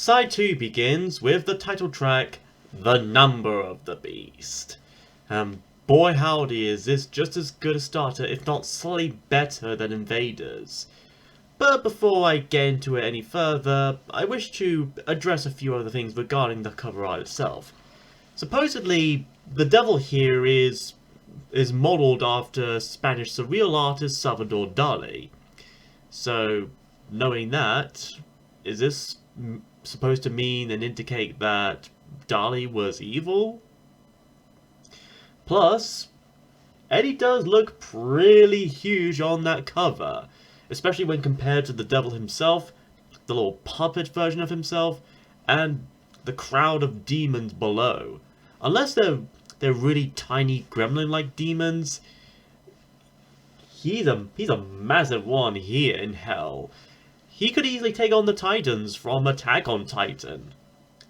Side 2 begins with the title track, The Number of the Beast. Boy howdy, is this just as good a starter, if not slightly better than Invaders. But before I get into it any further, I wish to address a few other things regarding the cover art itself. Supposedly, the devil here is modelled after Spanish surreal artist Salvador Dali. So, knowing that, is this supposed to mean and indicate that Dali was evil? Plus, Eddie does look pretty huge on that cover, especially when compared to the devil himself, the little puppet version of himself, and the crowd of demons below. Unless they're really tiny gremlin-like demons, he's a massive one here in hell. He could easily take on the Titans from Attack on Titan.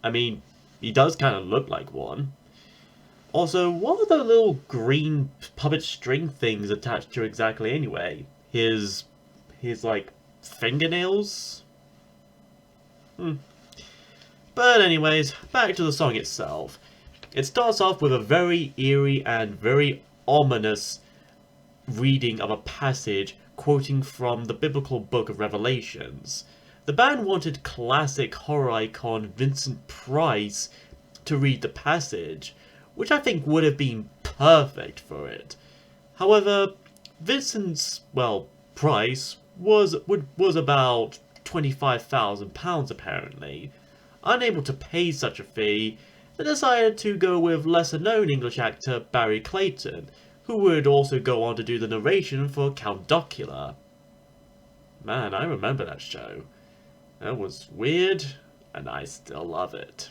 I mean, he does kind of look like one. Also, what are the little green puppet string things attached to exactly anyway? His like, fingernails? But anyways, back to the song itself. It starts off with a very eerie and very ominous reading of a passage quoting from the biblical book of Revelations. The band wanted classic horror icon Vincent Price to read the passage, which I think would have been perfect for it. However, Vincent's, price was about £25,000 apparently. Unable to pay such a fee, they decided to go with lesser-known English actor Barry Clayton, who would also go on to do the narration for Count Docula. Man, I remember that show. That was weird, and I still love it.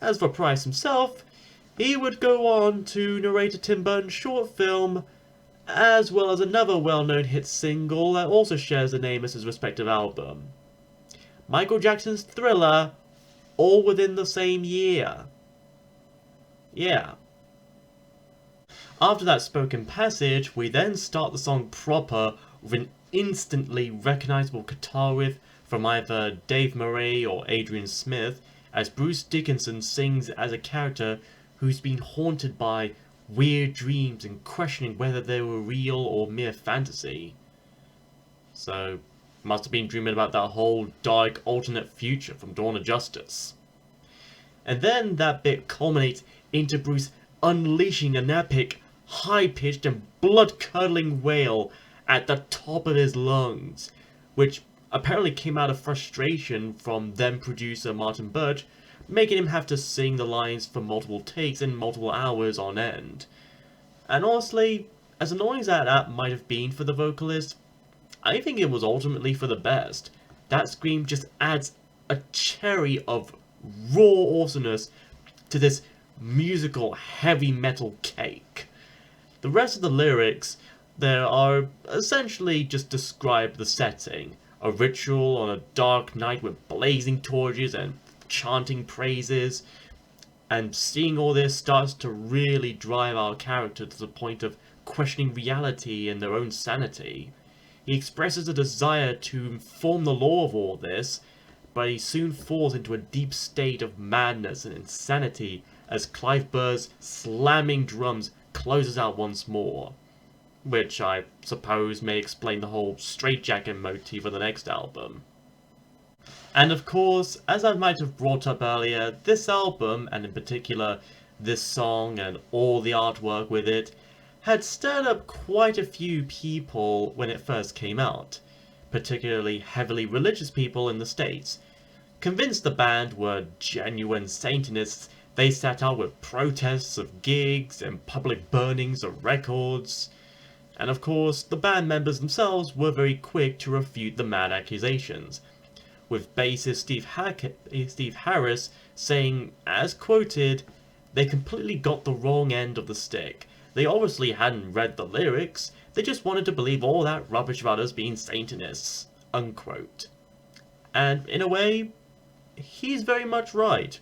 As for Price himself, he would go on to narrate a Tim Burton short film, as well as another well-known hit single that also shares the name as his respective album. Michael Jackson's Thriller, all within the same year. Yeah. After that spoken passage, we then start the song proper with an instantly recognizable guitar riff from either Dave Murray or Adrian Smith, as Bruce Dickinson sings as a character who's been haunted by weird dreams and questioning whether they were real or mere fantasy. So, must have been dreaming about that whole dark alternate future from Dawn of Justice. And then that bit culminates into Bruce unleashing an epic, high-pitched and blood-curdling wail at the top of his lungs, which apparently came out of frustration from then-producer Martin Birch, making him have to sing the lines for multiple takes and multiple hours on end. And honestly, as annoying as that might have been for the vocalist, I think it was ultimately for the best. That scream just adds a cherry of raw awesomeness to this musical heavy metal cake. The rest of the lyrics there are essentially just describe the setting. A ritual on a dark night with blazing torches and chanting praises. And seeing all this starts to really drive our character to the point of questioning reality and their own sanity. He expresses a desire to inform the law of all this, but he soon falls into a deep state of madness and insanity as Clive Burr's slamming drums closes out once more. Which I suppose may explain the whole straitjacket motif of the next album. And of course, as I might have brought up earlier, this album, and in particular this song and all the artwork with it, had stirred up quite a few people when it first came out, particularly heavily religious people in the States. Convinced the band were genuine Satanists, they set out with protests of gigs and public burnings of records. And of course, the band members themselves were very quick to refute the mad accusations, with bassist Steve Harris saying, as quoted, "They completely got the wrong end of the stick. They obviously hadn't read the lyrics, they just wanted to believe all that rubbish about us being Satanists," unquote. And in a way, he's very much right.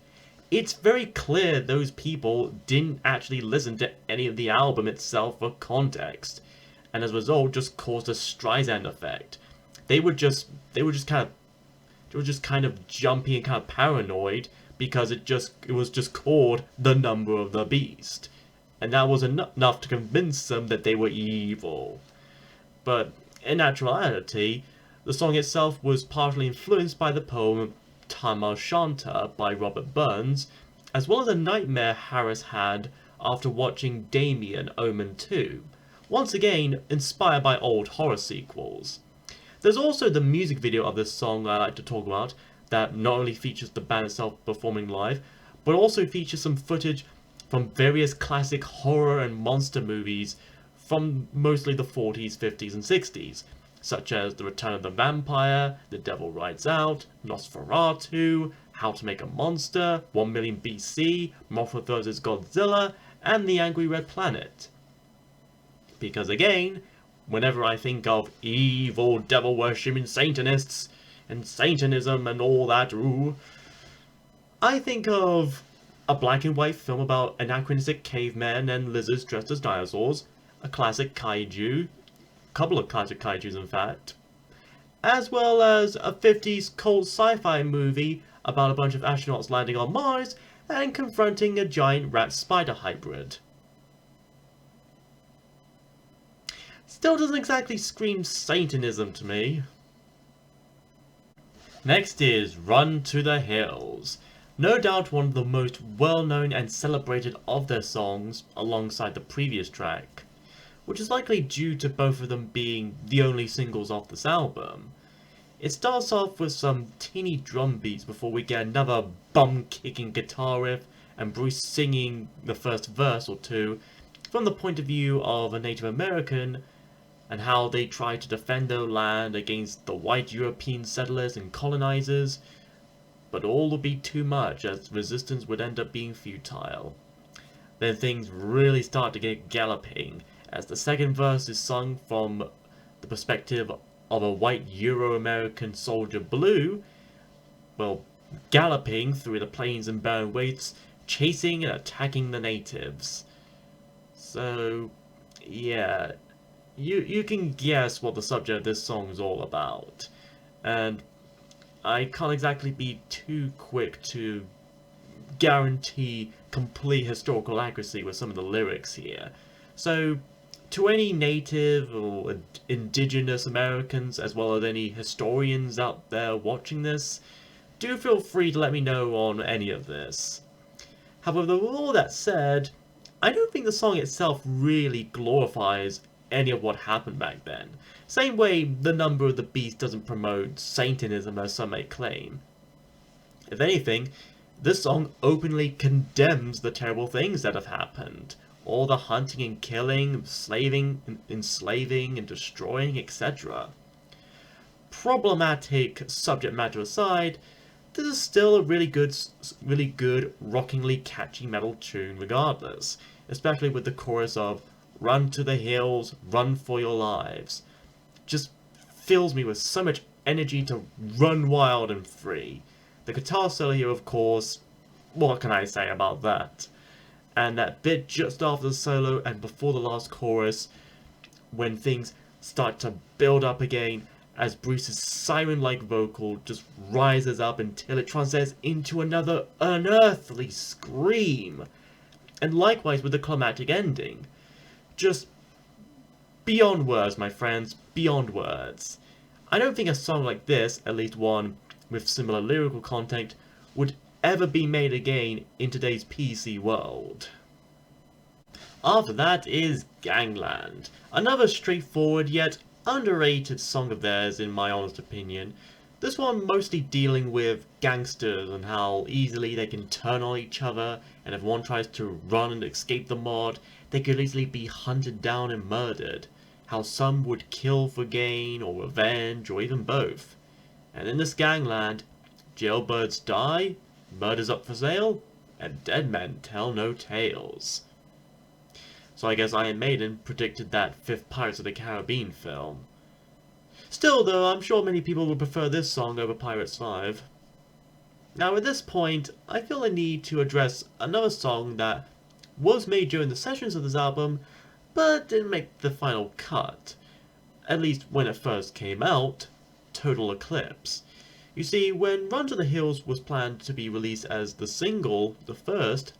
It's very clear those people didn't actually listen to any of the album itself for context, and as a result just caused a Streisand effect. They were just kind of was just kind of jumpy and kind of paranoid because it was just called The Number of the Beast. And that was enough to convince them that they were evil. But in actuality, the song itself was partly influenced by the poem Tam O'Shanter by Robert Burns, as well as a nightmare Harris had after watching Damien Omen 2, once again inspired by old horror sequels. There's also the music video of this song I like to talk about, that not only features the band itself performing live, but also features some footage from various classic horror and monster movies from mostly the 40s, 50s, and 60s, such as The Return of the Vampire, The Devil Rides Out, Nosferatu, How to Make a Monster, 1 Million BC, Mothra vs. Godzilla, and The Angry Red Planet. Because again, whenever I think of evil devil-worshipping Satanists, and Satanism and all that, I think of a black and white film about anachronistic cavemen and lizards dressed as dinosaurs, a classic kaiju, a couple of classic kaijus in fact, as well as a 50s cold sci-fi movie about a bunch of astronauts landing on Mars and confronting a giant rat-spider hybrid. Still doesn't exactly scream Satanism to me. Next is Run to the Hills. No doubt one of the most well-known and celebrated of their songs alongside the previous track, which is likely due to both of them being the only singles off this album. It starts off with some teeny drum beats before we get another bum-kicking guitar riff and Bruce singing the first verse or two from the point of view of a Native American and how they try to defend their land against the white European settlers and colonizers, but all would be too much as resistance would end up being futile. Then things really start to get galloping, as the second verse is sung from the perspective of a white Euro-American soldier Blue, well, galloping through the plains and barren wastes, chasing and attacking the natives. So, yeah, you can guess what the subject of this song is all about, and I can't exactly be too quick to guarantee complete historical accuracy with some of the lyrics here. So, to any Native or Indigenous Americans, as well as any historians out there watching this, do feel free to let me know on any of this. However, with all that said, I don't think the song itself really glorifies any of what happened back then. Same way The Number of the Beast doesn't promote Satanism as some may claim. If anything, this song openly condemns the terrible things that have happened. All the hunting and killing, enslaving and destroying, etc. Problematic subject matter aside, this is still a really good, rockingly catchy metal tune regardless, especially with the chorus of "Run to the hills, run for your lives." Just fills me with so much energy to run wild and free. The guitar solo here, of course, what can I say about that? And that bit just after the solo and before the last chorus, when things start to build up again, as Bruce's siren-like vocal just rises up until it transcends into another unearthly scream. And likewise with the climactic ending. Just beyond words, my friends, beyond words. I don't think a song like this, at least one with similar lyrical content, would ever be made again in today's PC world. After that is Gangland, another straightforward yet underrated song of theirs in my honest opinion. This one mostly dealing with gangsters and how easily they can turn on each other, and if one tries to run and escape the mob, they could easily be hunted down and murdered. How some would kill for gain or revenge or even both. And in this Gangland, jailbirds die, murders up for sale, and dead men tell no tales. So I guess Iron Maiden predicted that fifth Pirates of the Caribbean film. Still though, I'm sure many people would prefer this song over Pirates 5. Now at this point, I feel a need to address another song that was made during the sessions of this album, but didn't make the final cut. At least when it first came out, Total Eclipse. You see, when Run to the Hills was planned to be released as the single, the first,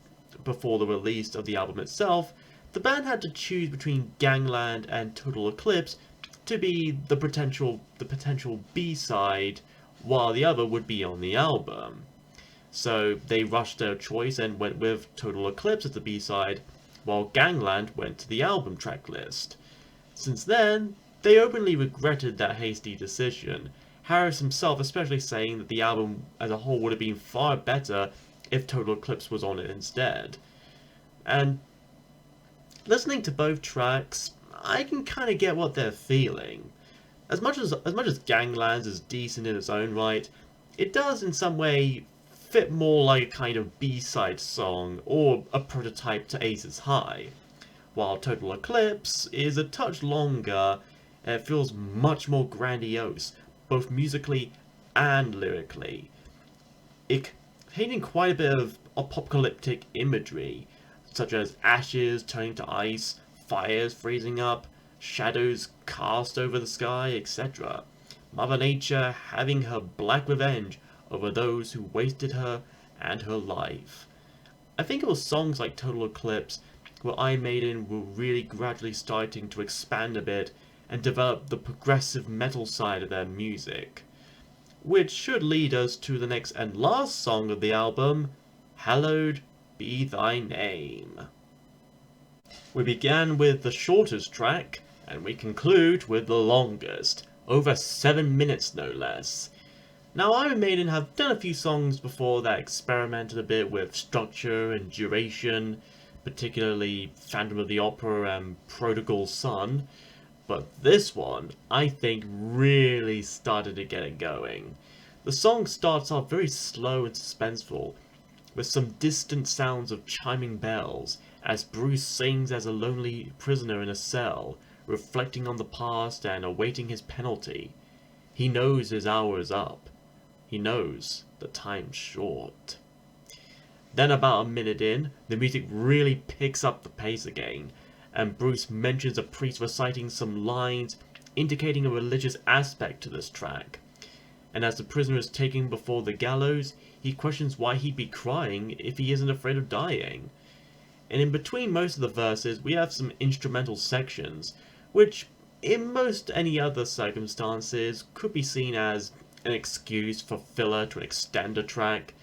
before the release of the album itself, the band had to choose between Gangland and Total Eclipse to be the potential B-side, while the other would be on the album. So they rushed their choice and went with Total Eclipse as the B-side, while Gangland went to the album track list. Since then, they openly regretted that hasty decision, Harris himself especially saying that the album as a whole would have been far better if Total Eclipse was on it instead. And listening to both tracks, I can kind of get what they're feeling. As much as Ganglands is decent in its own right, it does in some way fit more like a kind of B-side song or a prototype to Ace's High, while Total Eclipse is a touch longer and it feels much more grandiose, both musically and lyrically. It containing quite a bit of apocalyptic imagery, such as ashes turning to ice, fires freezing up, shadows cast over the sky, etc. Mother Nature having her black revenge over those who wasted her and her life. I think it was songs like Total Eclipse where Iron Maiden were really gradually starting to expand a bit and develop the progressive metal side of their music. Which should lead us to the next and last song of the album, Hallowed Be Thy Name. We began with the shortest track, and we conclude with the longest, over 7 minutes no less. Now, Iron Maiden have done a few songs before that experimented a bit with structure and duration, particularly Phantom of the Opera and Prodigal Son, but this one, I think, really started to get it going. The song starts off very slow and suspenseful, with some distant sounds of chiming bells, as Bruce sings as a lonely prisoner in a cell, reflecting on the past and awaiting his penalty. He knows his hour is up. He knows the time's short. Then about a minute in, the music really picks up the pace again, and Bruce mentions a priest reciting some lines indicating a religious aspect to this track. And as the prisoner is taken before the gallows, he questions why he'd be crying if he isn't afraid of dying. And in between most of the verses, we have some instrumental sections, which in most any other circumstances could be seen as an excuse for filler to extend a track,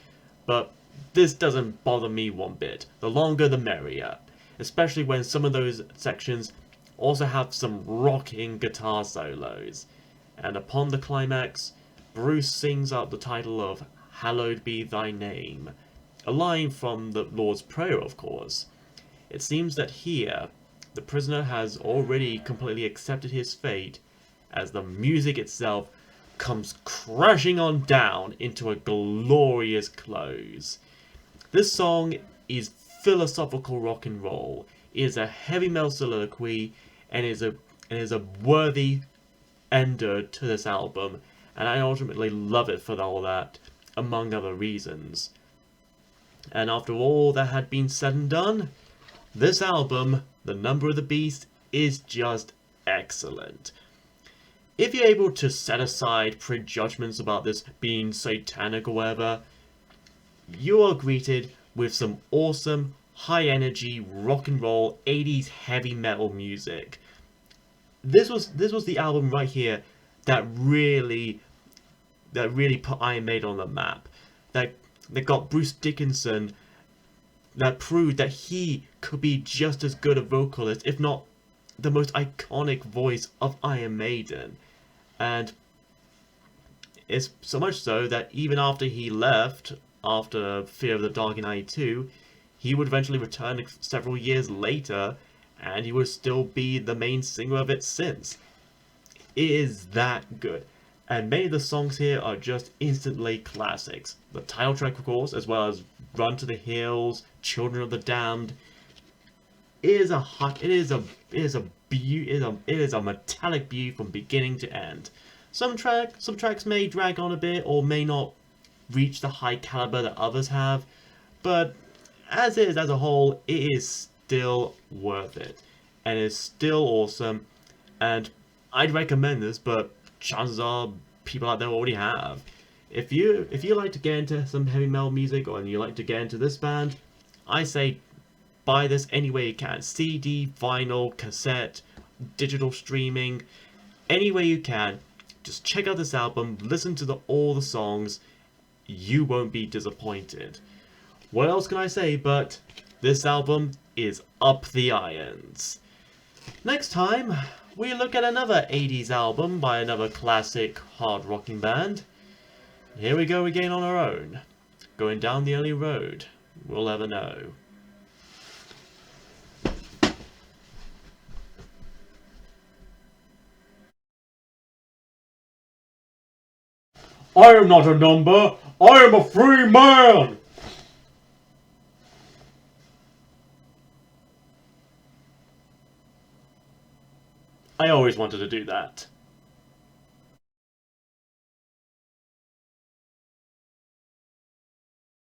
but this doesn't bother me one bit. The longer the merrier, especially when some of those sections also have some rocking guitar solos. And upon the climax, Bruce sings out the title of Hallowed Be Thy Name, a line from the Lord's Prayer, of course. It seems that here, the prisoner has already completely accepted his fate, as the music itself comes crashing on down into a glorious close. This song is philosophical rock and roll. It is a heavy metal soliloquy and is a worthy ender to this album, and I ultimately love it for all that, among other reasons. And after all that had been said and done, this album, The Number of the Beast, is just excellent. If you're able to set aside prejudgments about this being satanic or whatever, you are greeted with some awesome, high-energy, rock and roll, 80s heavy metal music. This was the album right here that really put Iron Maiden on the map. That got Bruce Dickinson, that proved that he could be just as good a vocalist, if not the most iconic voice of Iron Maiden. And it's so much so that even after he left, after Fear of the Dark in 92, he would eventually return several years later, and he would still be the main singer of it since. It is that good. And many of the songs here are just instantly classics. The title track, of course, as well as Run to the Hills, Children of the Damned. It is a metallic beauty from beginning to end. Some tracks may drag on a bit or may not reach the high caliber that others have, but as is as a whole, it is still worth it, and it's still awesome. And I'd recommend this, but chances are people out there already have. If you like to get into some heavy metal music or you like to get into this band, I say buy this any way you can. CD, vinyl, cassette, digital streaming, any way you can. Just check out this album, listen to all the songs, you won't be disappointed. What else can I say but this album is up the irons. Next time, we look at another 80s album by another classic hard rocking band. Here we go again on our own. Going down the early road. We'll ever know. I am not a number. I am a free man. I always wanted to do that.